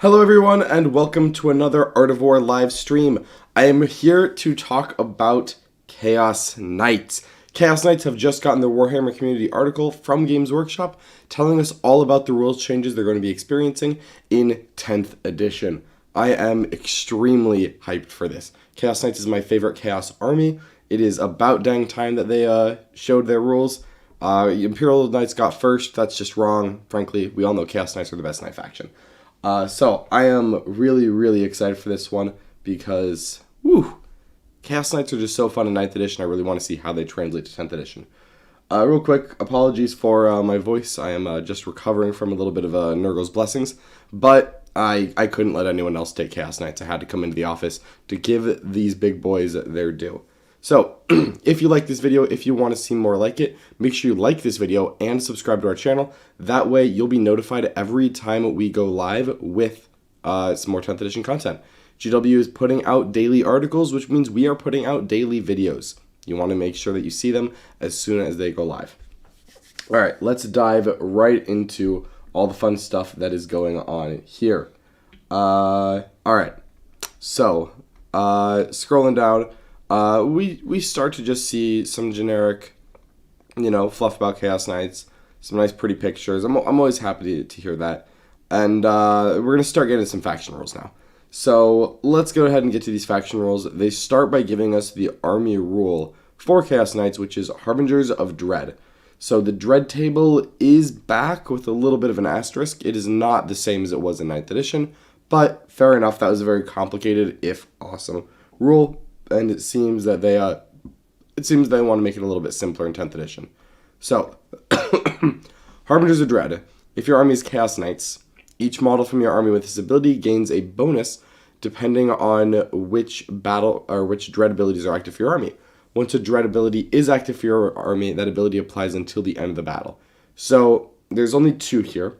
Hello everyone and welcome to another Art of War live stream. I am here to talk about Chaos Knights. Chaos Knights have just gotten their Warhammer community article from Games Workshop telling us all about the rules changes they're going to be experiencing in 10th edition. I am extremely hyped for this. Chaos Knights is my favorite Chaos army. It is about dang time that they showed their rules. Imperial Knights got first. That's just wrong. Frankly, we all know Chaos Knights are the best knight faction. So I am really excited for this one because, Chaos Knights are just so fun in 9th edition. I really want to see how they translate to 10th edition. Real quick, apologies for my voice. I am just recovering from a little bit of Nurgle's blessings, but I couldn't let anyone else take Chaos Knights. I had to come into the office to give these big boys their due. So, if you like this video, if you want to see more like it, make sure you like this video and subscribe to our channel. That way, you'll be notified every time we go live with some more 10th edition content. GW is putting out daily articles, which means we are putting out daily videos. You want to make sure that you see them as soon as they go live. Alright, let's dive right into all the fun stuff that is going on here. Alright, so, scrolling down, we start to just see some generic, fluff about Chaos Knights, some nice pretty pictures. I'm always happy to hear that. And we're going to start getting some faction rules now. So let's go ahead and get to these faction rules. They start by giving us the army rule for Chaos Knights, which is Harbingers of Dread. So the Dread table is back with a little bit of an asterisk. It is not the same as it was in 9th edition, but fair enough. That was a very complicated, if awesome, rule. And it seems that they want to make it a little bit simpler in 10th edition. So, Harbingers of Dread. If your army is Chaos Knights, each model from your army with this ability gains a bonus depending on which Dread abilities are active for your army. Once a Dread ability is active for your army, that ability applies until the end of the battle. So, there's only two here.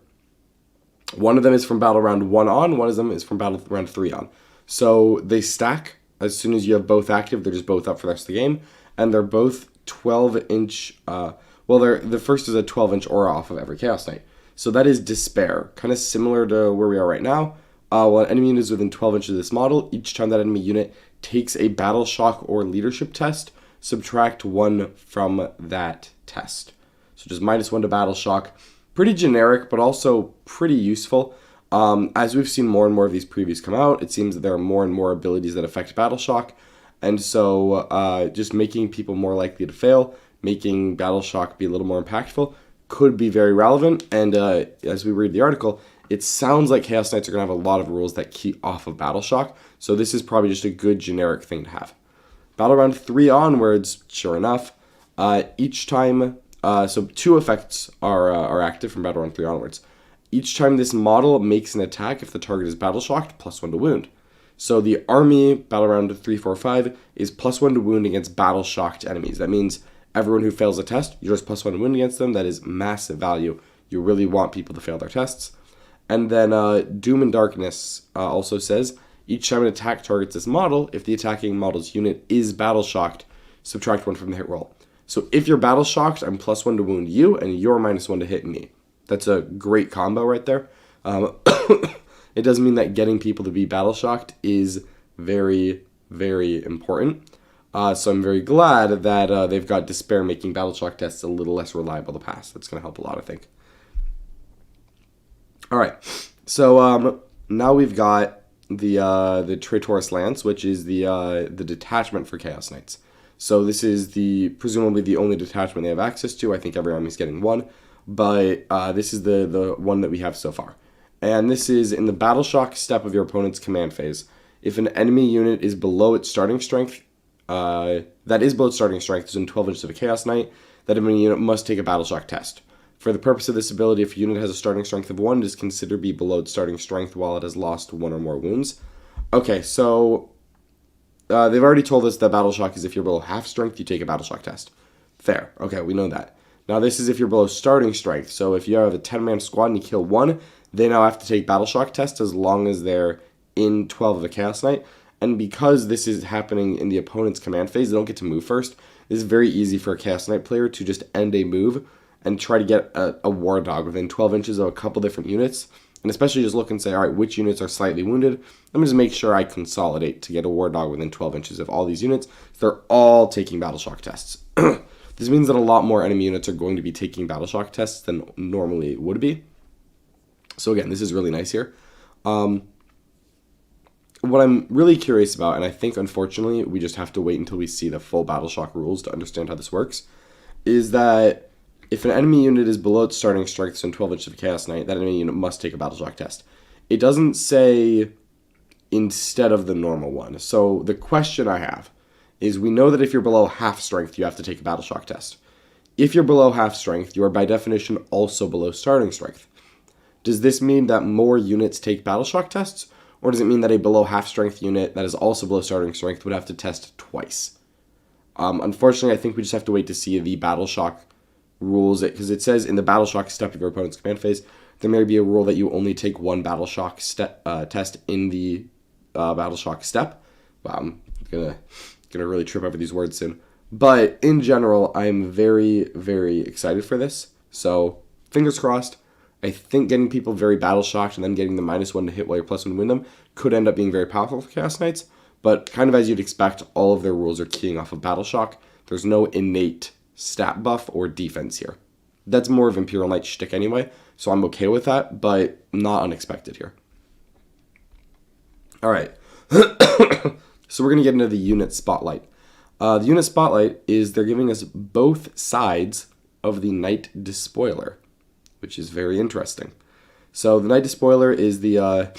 One of them is from battle round 1 on, one of them is from battle round 3 on. So, they stack. As soon as you have both active, they're just both up for the rest of the game. And they're both 12-inch, the first is a 12-inch aura off of every Chaos Knight. So that is Despair, kind of similar to where we are right now. While an enemy unit is within 12 inches of this model, each time that enemy unit takes a Battle Shock or Leadership test, subtract 1 from that test. So just -1 to Battle Shock. Pretty generic, but also pretty useful. As we've seen more and more of these previews come out, it seems that there are more and more abilities that affect Battle Shock, and so just making people more likely to fail, making Battle Shock be a little more impactful, could be very relevant, and as we read the article, it sounds like Chaos Knights are going to have a lot of rules that key off of Battle Shock, so this is probably just a good generic thing to have. Battle round 3 onwards, sure enough, each time, so 2 effects are active from Battle round 3 onwards. Each time this model makes an attack, if the target is battle shocked, +1 to wound. So the army, battle round 3, 4, 5, is +1 to wound against battle shocked enemies. That means everyone who fails a test, you're just +1 to wound against them. That is massive value. You really want people to fail their tests. And then Doom and Darkness also says, each time an attack targets this model, if the attacking model's unit is battle shocked, subtract 1 from the hit roll. So if you're battle shocked, I'm +1 to wound you, and you're -1 to hit me. That's a great combo right there. It does mean that getting people to be battle shocked is very important. So I'm very glad that they've got Despair making battle shock tests a little less reliable to pass. That's going to help a lot, I think. Alright, so now we've got the Traitorous Lance, which is the detachment for Chaos Knights. So this is presumably the only detachment they have access to. I think every army's getting one. But this is the one that we have so far. And this is in the Battle Shock step of your opponent's command phase. If an enemy unit is below its starting strength, is in 12 inches of a Chaos Knight, that enemy unit must take a Battle Shock test. For the purpose of this ability, if a unit has a starting strength of 1, it is considered to be below its starting strength while it has lost 1 or more wounds. Okay, so they've already told us that Battle Shock is if you're below half strength, you take a Battle Shock test. Fair. Okay, we know that. Now this is if you're below starting strength. So if you have a 10-man squad and you kill 1, they now have to take Battle Shock tests as long as they're in 12 of a Chaos Knight. And because this is happening in the opponent's command phase, they don't get to move first. It's very easy for a Chaos Knight player to just end a move and try to get a War Dog within 12 inches of a couple different units and especially just look and say, all right, which units are slightly wounded? Let me just make sure I consolidate to get a War Dog within 12 inches of all these units. They're all taking Battle Shock tests. This means that a lot more enemy units are going to be taking Battle Shock tests than normally would be. So again, this is really nice here. What I'm really curious about, and I think unfortunately we just have to wait until we see the full Battle Shock rules to understand how this works, is that if an enemy unit is below its starting strength, so in 12 inches of Chaos Knight, that enemy unit must take a Battle Shock test. It doesn't say instead of the normal one. So the question I have is, we know that if you're below half strength, you have to take a Battle Shock test. If you're below half strength, you are by definition also below starting strength. Does this mean that more units take Battle Shock tests? Or does it mean that a below half strength unit that is also below starting strength would have to test twice? Unfortunately, I think we just have to wait to see the Battle Shock rules, because it says in the Battle Shock step of your opponent's command phase, there may be a rule that you only take one Battle Shock test in the Battle Shock step. Wow, I'm gonna really trip over these words soon. But in general, I'm very, very excited for this. So fingers crossed. I think getting people very Battle Shocked and then getting the -1 to hit while you're +1 to win them could end up being very powerful for Chaos Knights. But kind of as you'd expect, all of their rules are keying off of Battle Shock. There's no innate stat buff or defense here. That's more of Imperial Knight shtick anyway, so I'm okay with that, but not unexpected here. Alright, so we're going to get into the unit spotlight. The unit spotlight is they're giving us both sides of the Knight Despoiler, which is very interesting. So the Knight Despoiler is the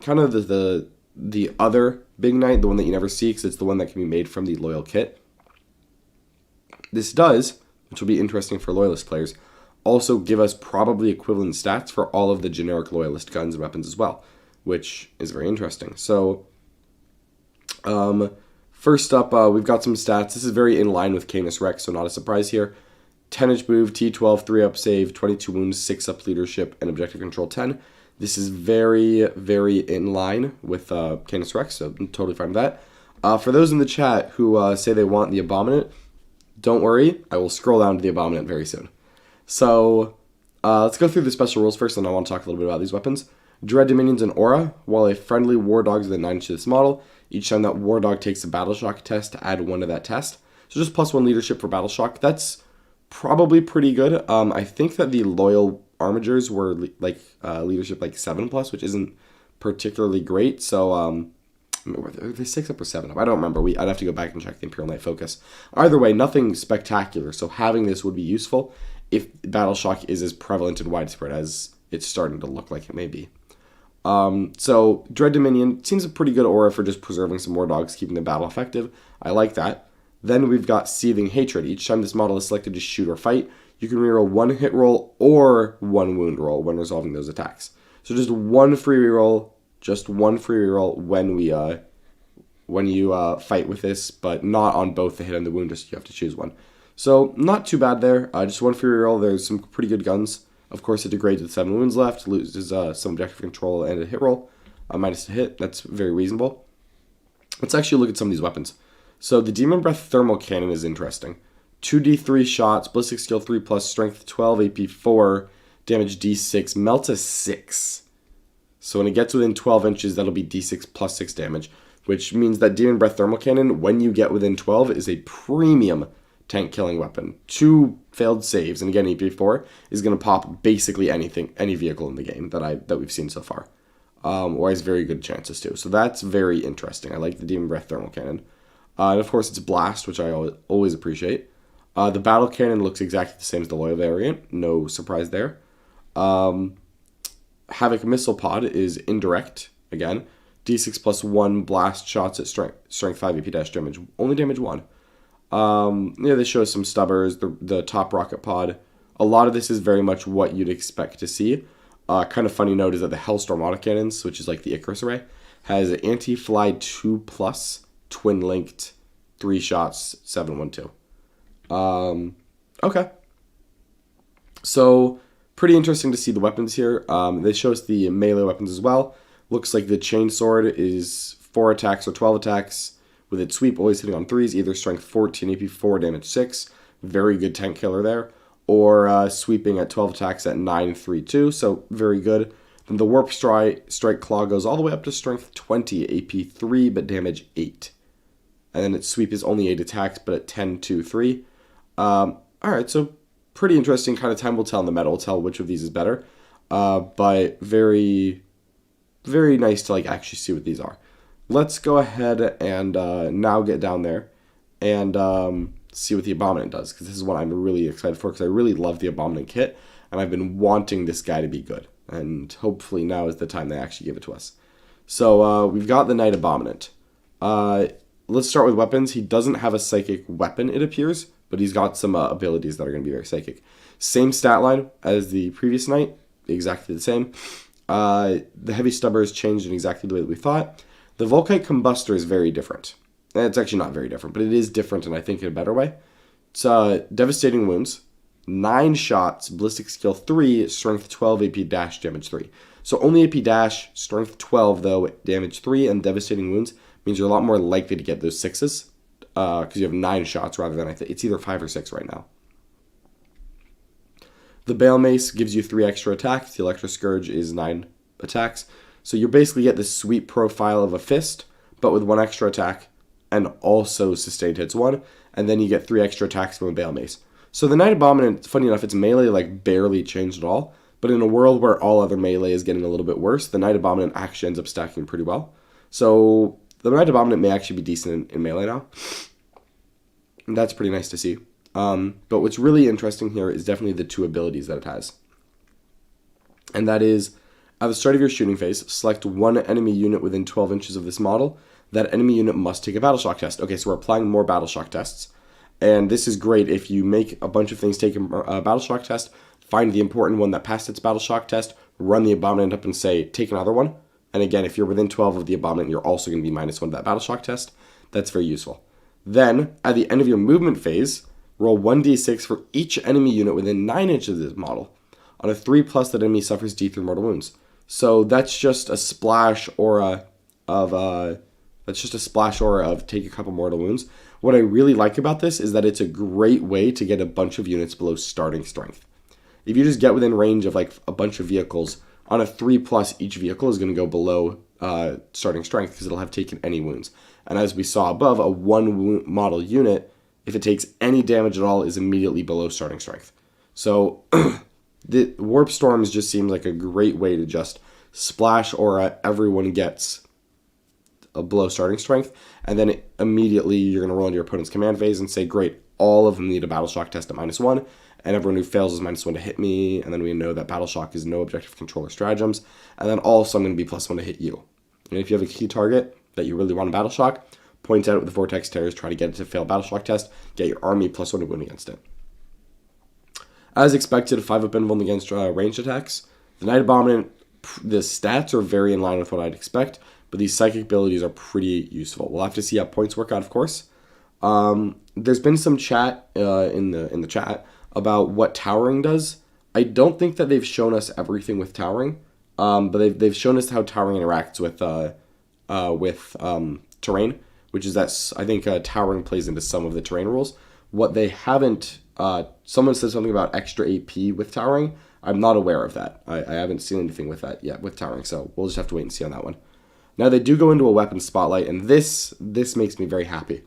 kind of the other big knight, the one that you never see, because it's the one that can be made from the Loyal Kit. This does, which will be interesting for Loyalist players, also give us probably equivalent stats for all of the generic Loyalist guns and weapons as well, which is very interesting. So, first up, we've got some stats. This is very in line with Canis Rex, so not a surprise here. 10-inch move, T12, 3-up save, 22 wounds, 6-up leadership, and objective control 10. This is very, very in line with Canis Rex, so I'm totally fine with that. For those in the chat who say they want the Abominant, don't worry, I will scroll down to the Abominant very soon. So, let's go through the special rules first, and I want to talk a little bit about these weapons. Dread Dominions and Aura. While a friendly War Dog is within 9 inches of this model, each time that War Dog takes a Battle Shock test, add 1 to that test. So just +1 leadership for Battle Shock. That's probably pretty good. I think that the Loyal Armigers were leadership 7+, which isn't particularly great. So, were they 6-up or 7-up? I don't remember. I'd have to go back and check the Imperial Knight focus. Either way, nothing spectacular. So having this would be useful if Battle Shock is as prevalent and widespread as it's starting to look like it may be. So Dread Dominion seems a pretty good aura for just preserving some more dogs, keeping the battle effective. I like that. Then we've got Seething Hatred. Each time this model is selected to shoot or fight, you can reroll 1 hit roll or 1 wound roll when resolving those attacks. So just 1 free reroll, when you fight with this, but not on both the hit and the wound, just you have to choose one. So not too bad there. Just 1 free reroll. There's some pretty good guns. Of course, it degrades with 7 wounds left, loses some objective control and a hit roll, minus to hit. That's very reasonable. Let's actually look at some of these weapons. So the Demon Breath Thermal Cannon is interesting. 2d3 shots, ballistic skill 3+, strength 12, AP 4, damage d6, melt a 6. So when it gets within 12 inches, that'll be d6 plus 6 damage, which means that Demon Breath Thermal Cannon, when you get within 12, is a premium tank killing weapon. 2 failed saves, and again, AP 4 is going to pop basically anything, any vehicle in the game that we've seen so far, or has very good chances to. So that's very interesting. I like the Demon Breath Thermal Cannon. And of course, it's Blast, which I always appreciate. The Battle Cannon looks exactly the same as the Loyal variant. No surprise there. Havoc Missile Pod is indirect, again. D6 plus 1 blast shots at strength 5 AP dash damage. Only damage 1. They show some stubbers, the top rocket pod. A lot of this is very much what you'd expect to see. Kind of funny note is that the Hellstorm autocannons, which is like the Icarus array, has anti-fly 2+, twin-linked, 3 shots, 7-1-2. Okay. So, pretty interesting to see the weapons here. They show us the melee weapons as well. Looks like the Chainsword is 4 attacks or 12 attacks, with its sweep always hitting on 3s, either strength 14, AP 4, damage 6. Very good tank killer there. Or sweeping at 12 attacks at 9, 3, 2, so very good. Then the Warpstrike Claw goes all the way up to strength 20, AP 3, but damage 8. And then its sweep is only 8 attacks, but at 10, 2, 3. Alright, so pretty interesting. Kind of time will tell in the meta. Will tell which of these is better. But very, very nice to like actually see what these are. Let's go ahead and now get down there and see what the Abominant does, because this is what I'm really excited for, because I really love the Abominant kit, and I've been wanting this guy to be good. And hopefully now is the time they actually give it to us. So we've got the Knight Abominant. Let's start with weapons. He doesn't have a psychic weapon, it appears, but he's got some abilities that are going to be very psychic. Same stat line as the previous Knight, exactly the same. The Heavy Stubber is changed in exactly the way that we thought. The Volkite Combustor is very different. It's actually not very different, but it is different, and I think in a better way. It's Devastating Wounds, 9 shots, Ballistic Skill 3, Strength 12, AP Dash, Damage 3. So only AP Dash, Strength 12 though, Damage 3, and Devastating Wounds means you're a lot more likely to get those 6s, because you have 9 shots rather than, it's either 5 or 6 right now. The Bale Mace gives you 3 extra attacks, the Electro Scourge is 9 attacks. So you basically get this sweet profile of a fist, but with 1 extra attack, and also sustained hits 1, and then you get 3 extra attacks from a Bale Mace. So the Knight Abominant, funny enough, its melee like barely changed at all, but in a world where all other melee is getting a little bit worse, the Knight Abominant actually ends up stacking pretty well. So the Knight Abominant may actually be decent in melee now. And that's pretty nice to see. But what's really interesting here is definitely the 2 abilities that it has. And that is, at the start of your shooting phase, select 1 enemy unit within 12 inches of this model. That enemy unit must take a Battle Shock test. Okay, so we're applying more Battle Shock tests. And this is great if you make a bunch of things take a Battle Shock test, find the important one that passed its Battle Shock test, run the Abominant up and say, take another one. And again, if you're within 12 of the Abominant, you're also going to be -1 to that Battle Shock test. That's very useful. Then, at the end of your movement phase, roll 1d6 for each enemy unit within 9 inches of this model. On a 3+, that enemy suffers D3 mortal wounds. So that's just a splash aura of take a couple mortal wounds. What I really like about this is that it's a great way to get a bunch of units below starting strength. If you just get within range of like a bunch of vehicles, on a 3+, each vehicle is going to go below starting strength because it'll have taken any wounds. And as we saw above, a 1 model unit, if it takes any damage at all, is immediately below starting strength. So the Warp Storms just seems like a great way to just splash aura, everyone gets below starting strength, and then immediately you're going to roll into your opponent's command phase and say, great, all of them need a Battle Shock test at -1, and everyone who fails is -1 to hit me, and then we know that Battle Shock is no objective controller stratagems, and then also I'm going to be +1 to hit you. And if you have a key target that you really want a Battle Shock, point out with the Vortex Terrors, try to get it to fail Battle Shock test, get your army +1 to wound against it. As expected, 5-up invuln against ranged attacks. The Knight Abominant, the stats are very in line with what I'd expect, but these psychic abilities are pretty useful. We'll have to see how points work out, of course. There's been some chat in the chat about what Towering does. I don't think that they've shown us everything with Towering, but they've shown us how Towering interacts with terrain, which is that I think Towering plays into some of the terrain rules. What they haven't, someone said something about extra AP with Towering. I'm not aware of that. I haven't seen anything with that yet with Towering, so we'll just have to wait and see on that one. Now, they do go into a weapon spotlight, and this makes me very happy.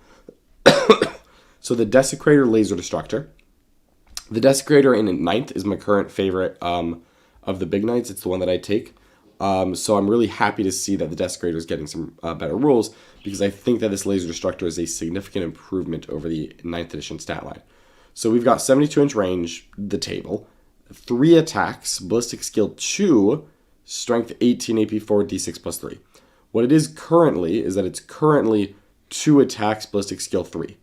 So the Desecrator Laser Destructor. The Desecrator in 9th is my current favorite of the big knights. It's the one that I take. So I'm really happy to see that the Desecrator is getting some better rules, because I think that this Laser Destructor is a significant improvement over the 9th edition stat line. So we've got 72-inch range, the table, 3 attacks, Ballistic Skill 2, Strength 18, AP 4, D6 +3. What it is currently is that it's currently 2 attacks, Ballistic Skill 3.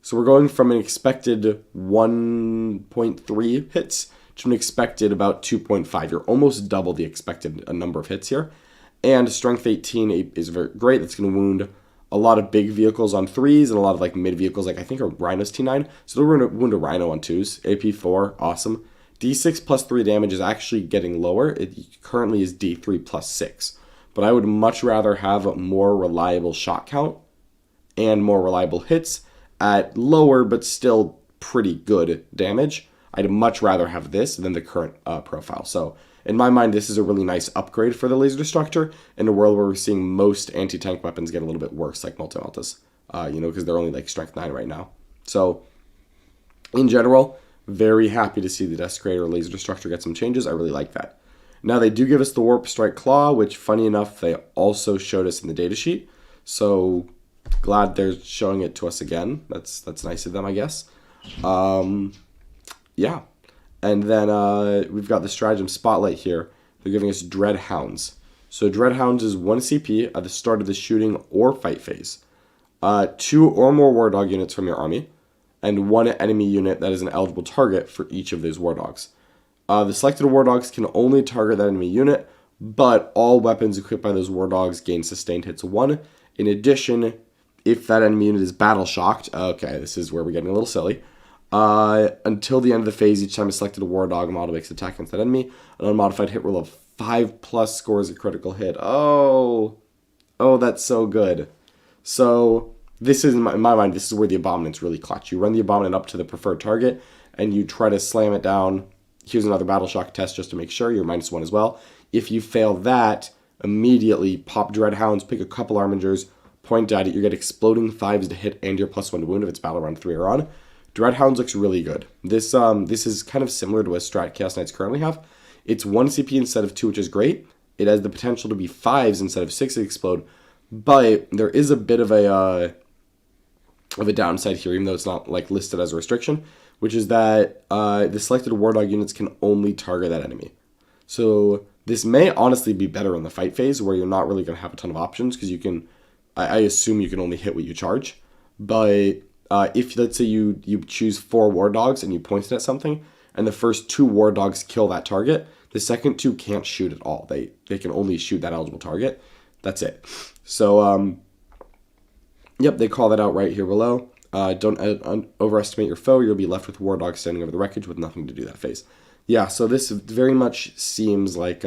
So we're going from an expected 1.3 hits to an expected about 2.5. You're almost double the expected number of hits here. And Strength 18 is very great. That's going to wound a lot of big vehicles on 3s and a lot of like mid vehicles, like I think a Rhino's T9. So we're going to wound a Rhino on 2s. AP 4, awesome. D6 +3 damage is actually getting lower. It currently is D3 +6. But I would much rather have a more reliable shot count and more reliable hits at lower but still pretty good damage. I'd much rather have this than the current profile. So in my mind, this is a really nice upgrade for the Laser Destructor in a world where we're seeing most anti-tank weapons get a little bit worse, like Multi-Meltas, because they're only like Strength 9 right now. So in general, very happy to see the Desecrator or Laser Destructor get some changes. I really like that. Now they do give us the Warpstrike Claw, which funny enough, they also showed us in the datasheet. So glad they're showing it to us again. That's nice of them, I guess. Yeah. And then we've got the Stratagem Spotlight here. They're giving us Dread Hounds. So Dread Hounds is 1 CP at the start of the shooting or fight phase. 2 or more War Dog units from your army, and 1 enemy unit that is an eligible target for each of those War Dogs. The selected War Dogs can only target that enemy unit, but all weapons equipped by those War Dogs gain sustained hits 1. In addition, if that enemy unit is battle shocked, okay, this is where we're getting a little silly. Until the end of the phase, each time a selected War Dog model makes an attack against that enemy, an unmodified hit roll of 5+ scores a critical hit. Oh, that's so good. So this is, in my mind, this is where the Abominant's really clutch. You run the Abominant up to the preferred target, and you try to slam it down. Here's another Battle Shock test just to make sure. You're -1 as well. If you fail that, immediately pop Dread Hounds, pick a couple Harbingers, point at it. You get exploding 5s to hit and your +1 to wound if it's battle round 3 or on. Dread Hounds looks really good. This is kind of similar to what Strat Chaos Knights currently have. It's 1 CP instead of 2, which is great. It has the potential to be 5s instead of 6 to explode, but there is a bit of a downside here, even though it's not like listed as a restriction, which is that the selected War Dog units can only target that enemy. So this may honestly be better in the fight phase, where you're not really going to have a ton of options, because you can, I assume you can only hit what you charge. But if, let's say, you choose 4 War Dogs and you point it at something, and the first 2 War Dogs kill that target, the second 2 can't shoot at all. They can only shoot that eligible target. That's it. So, yep, they call that out right here below. Don't overestimate your foe. You'll be left with War Dogs standing over the wreckage with nothing to do that phase. Yeah, so this very much seems like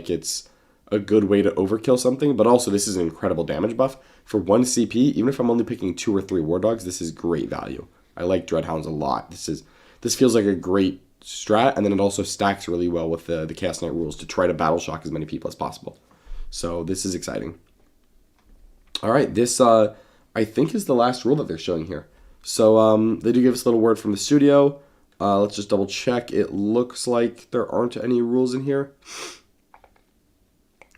it's a good way to overkill something, but also this is an incredible damage buff. For 1 CP, even if I'm only picking 2 or 3 War Dogs, this is great value. I like Dreadhounds a lot. This feels like a great strat, and then it also stacks really well with the Chaos Knight rules to try to battle shock as many people as possible. So this is exciting. All right, this I think is the last rule that they're showing here. So they do give us a little word from the studio. Let's just double check. It looks like there aren't any rules in here.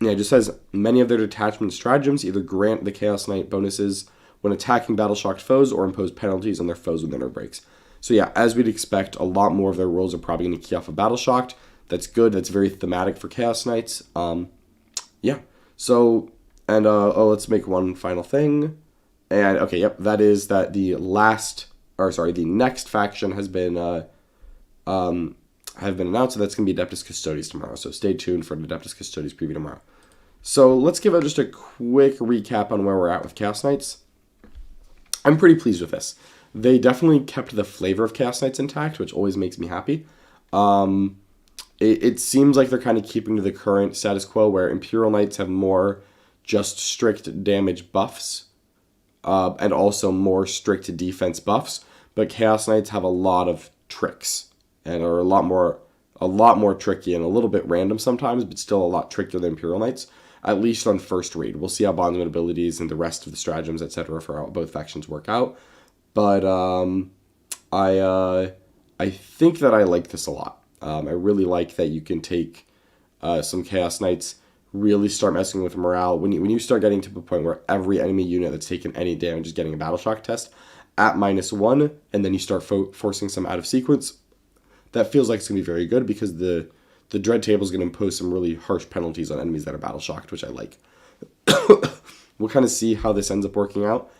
Yeah, it just says many of their detachment stratagems either grant the Chaos Knight bonuses when attacking battle-shocked foes or impose penalties on their foes with inner breaks. So yeah, as we'd expect, a lot more of their rules are probably going to key off of battle-shocked. That's good. That's very thematic for Chaos Knights. Yeah. So, and let's make one final thing. And okay, yep, that is that the next faction has been announced, so that's going to be Adeptus Custodes tomorrow. So stay tuned for an Adeptus Custodes preview tomorrow. So let's give just a quick recap on where we're at with Chaos Knights. I'm pretty pleased with this. They definitely kept the flavor of Chaos Knights intact, which always makes me happy. It seems like they're kind of keeping to the current status quo, where Imperial Knights have more just strict damage buffs, and also more strict defense buffs, but Chaos Knights have a lot of tricks, and are a lot more tricky and a little bit random sometimes, but still a lot trickier than Imperial Knights, at least on first read. We'll see how bondsman abilities and the rest of the stratagems, etc., for how both factions work out. But I think that I like this a lot. I really like that you can take some Chaos Knights, really start messing with morale. When you start getting to the point where every enemy unit that's taken any damage is getting a battle shock test at -1, and then you start forcing some out of sequence, that feels like it's going to be very good, because the Dread table is going to impose some really harsh penalties on enemies that are battle shocked, which I like. We'll kind of see how this ends up working out.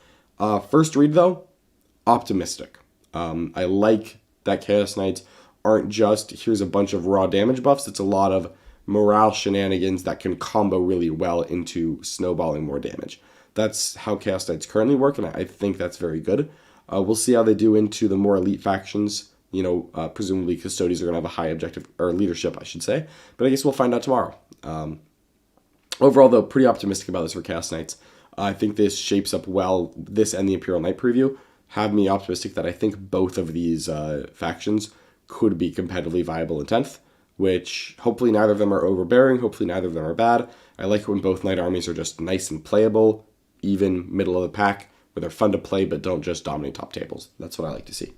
First read, though, optimistic. I like that Chaos Knights aren't just, here's a bunch of raw damage buffs. It's a lot of morale shenanigans that can combo really well into snowballing more damage. That's how Chaos Knights currently work, and I think that's very good. We'll see how they do into the more elite factions. Presumably Custodes are going to have a high objective, or leadership, I should say. But I guess we'll find out tomorrow. Overall, though, pretty optimistic about this for Chaos Knights. I think this shapes up well, this and the Imperial Knight preview. have me optimistic that I think both of these factions could be competitively viable in 10th, which hopefully neither of them are overbearing, hopefully neither of them are bad. I like it when both knight armies are just nice and playable, even middle of the pack, where they're fun to play but don't just dominate top tables. That's what I like to see.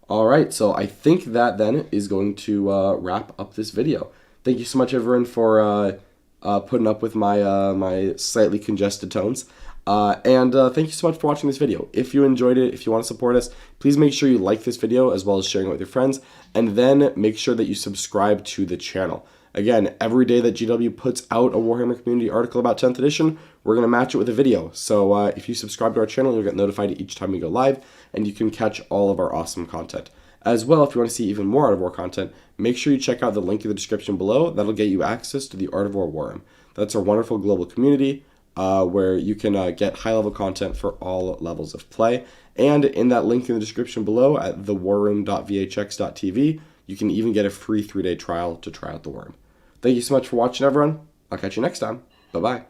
All right, so I think that then is going to wrap up this video. Thank you so much, everyone, for putting up with my slightly congested tones. And thank you so much for watching this video. If you enjoyed it, if you want to support us, please make sure you like this video as well as sharing it with your friends. And then make sure that you subscribe to the channel. Again, every day that GW puts out a Warhammer community article about 10th edition, we're going to match it with a video. So if you subscribe to our channel, you'll get notified each time we go live, and you can catch all of our awesome content. As well, if you want to see even more Art of War content, make sure you check out the link in the description below. That'll get you access to the Art of War War Room. That's our wonderful global community where you can get high-level content for all levels of play. And in that link in the description below at thewarroom.vhx.tv, you can even get a free 3-day trial to try out the War Room. Thank you so much for watching, everyone. I'll catch you next time. Bye-bye.